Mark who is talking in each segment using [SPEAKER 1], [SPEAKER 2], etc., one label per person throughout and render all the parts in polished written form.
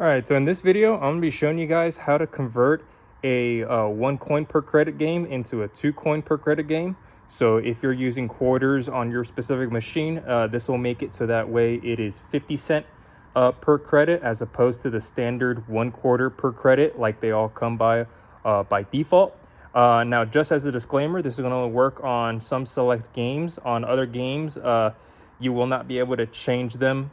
[SPEAKER 1] All right, so in this video, I'm gonna be showing you guys how to convert a 1 coin per credit game into a 2 coin per credit game. So if you're using quarters on your specific machine, this will make it so that way it is 50 cent per credit as opposed to the standard 1/4 per credit like they all come by default. Now, just as a disclaimer, this is going to work on some select games. On other games, you will not be able to change them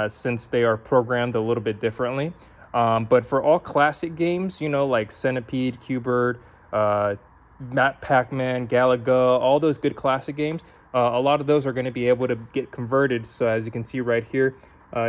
[SPEAKER 1] since they are programmed a little bit differently. But for all classic games, you know, like Centipede, Q-Bird, Matt Pac-Man, Galaga, all those good classic games, a lot of those are going to be able to get converted. So as you can see right here,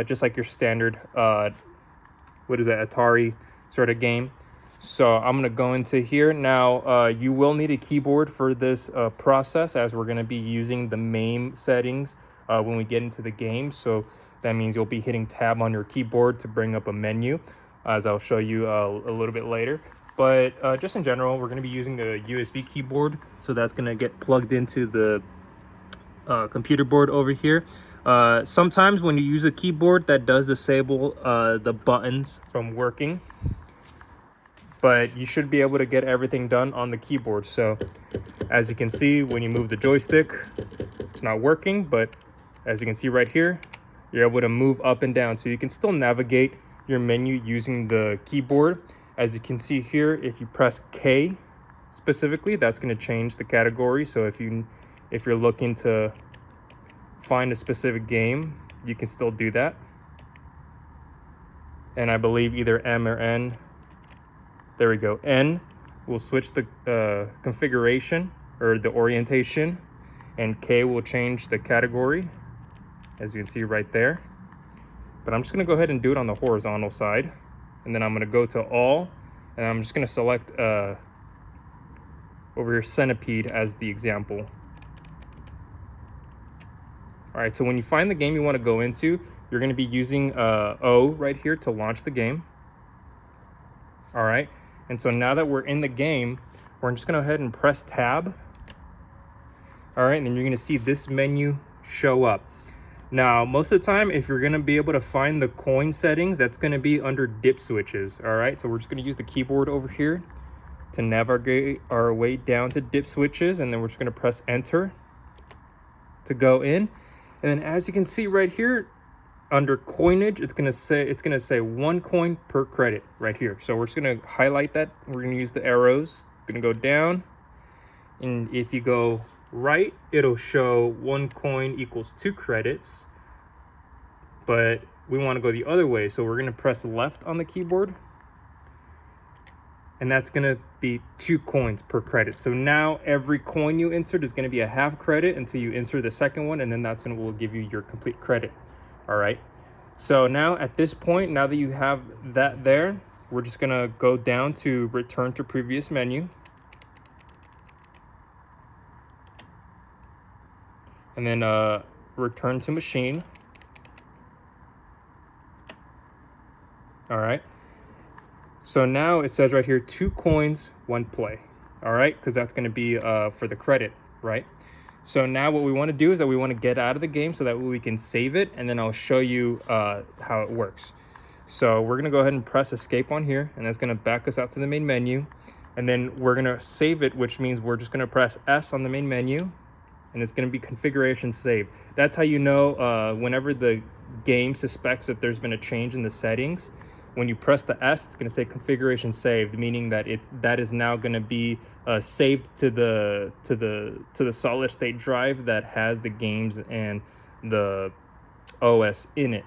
[SPEAKER 1] just like your standard, what is that, Atari sort of game. So I'm going to go into here. Now, you will need a keyboard for this process, as we're going to be using the MAME settings when we get into the game. So that means you'll be hitting tab on your keyboard to bring up a menu, as I'll show you a little bit later. But just in general, we're going to be using a USB keyboard. So that's going to get plugged into the computer board over here. Sometimes when you use a keyboard, that does disable the buttons from working, but you should be able to get everything done on the keyboard. So as you can see, when you move the joystick, it's not working, but as you can see right here, you're able to move up and down. So you can still navigate your menu using the keyboard. As you can see here, if you press K specifically, that's going to change the category. So if you're looking to find a specific game, you can still do that. And I believe either M or N, there we go, N will switch the configuration or the orientation, and K will change the category, as you can see right there. But I'm just going to go ahead and do it on the horizontal side, and then I'm going to go to all, and I'm just going to select over here Centipede as the example. All right, so when you find the game you want to go into, you're going to be using O right here to launch the game. All right, and so now that we're in the game, we're just going to go ahead and press tab. All right, and then you're going to see this menu show up. Now, most of the time, if you're going to be able to find the coin settings, that's going to be under dip switches. All right, so we're just going to use the keyboard over here to navigate our way down to dip switches, and then we're just going to press enter to go in. And then as you can see right here, under coinage, it's gonna say 1 coin per credit right here. So we're just gonna highlight that. We're gonna use the arrows. Gonna go down, and if you go right, it'll show 1 coin equals 2 credits. But we want to go the other way, so we're gonna press left on the keyboard, and that's gonna be 2 coins per credit. So now every coin you insert is gonna be a half credit until you insert the second one, and then that's when will give you your complete credit. All right, so now at this point, now that you have that there, we're just gonna go down to return to previous menu, and then return to machine. All right, so now it says right here 2 coins 1 play. All right, because that's going to be for the credit, right? So now what we want to do is that we want to get out of the game so that we can save it, and then I'll show you how it works. So we're going to go ahead and press escape on here, and that's going to back us out to the main menu. And then we're going to save it, which means we're just going to press S on the main menu, and it's going to be configuration save. That's how you know whenever the game suspects that there's been a change in the settings. When you press the S, it's going to say configuration saved, meaning that that is now going to be saved to the solid state drive that has the games and the OS in it.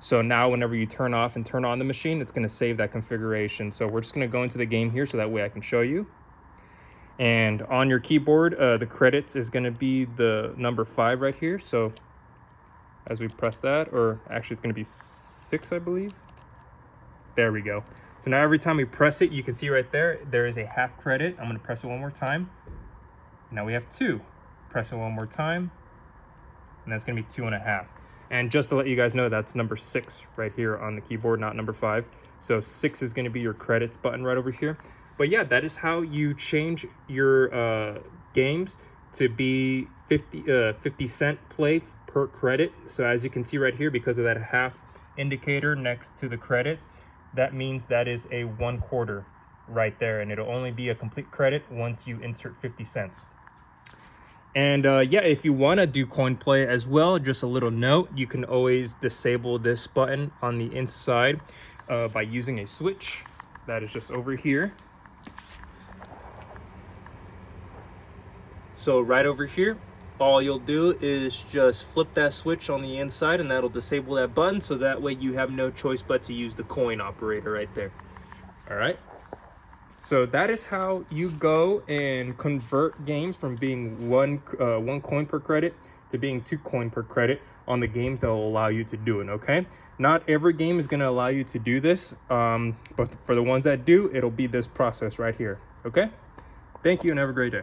[SPEAKER 1] So now whenever you turn off and turn on the machine, it's going to save that configuration. So we're just going to go into the game here so that way I can show you. And on your keyboard, the credits is going to be the number 5 right here. So as we press that, or actually it's going to be 6, I believe. There we go. So now every time we press it, you can see right there, there is a half credit. I'm going to press it one more time. Now we have 2. Press it one more time, and that's going to be 2.5. And just to let you guys know, that's number 6 right here on the keyboard, not number 5. So 6 is going to be your credits button right over here. But yeah, that is how you change your games to be 50 cent play per credit. So as you can see right here, because of that half indicator next to the credits, that means that is a 1/4 right there, and it'll only be a complete credit once you insert 50 cents. And yeah, if you want to do coin play as well, just a little note, you can always disable this button on the inside by using a switch that is just over here. So right over here, all you'll do is just flip that switch on the inside, and that'll disable that button, so that way you have no choice but to use the coin operator right there. All right. So that is how you go and convert games from being one coin per credit to being 2 coin per credit on the games that will allow you to do it. Okay, not every game is going to allow you to do this, but for the ones that do, it'll be this process right here. Okay, thank you and have a great day.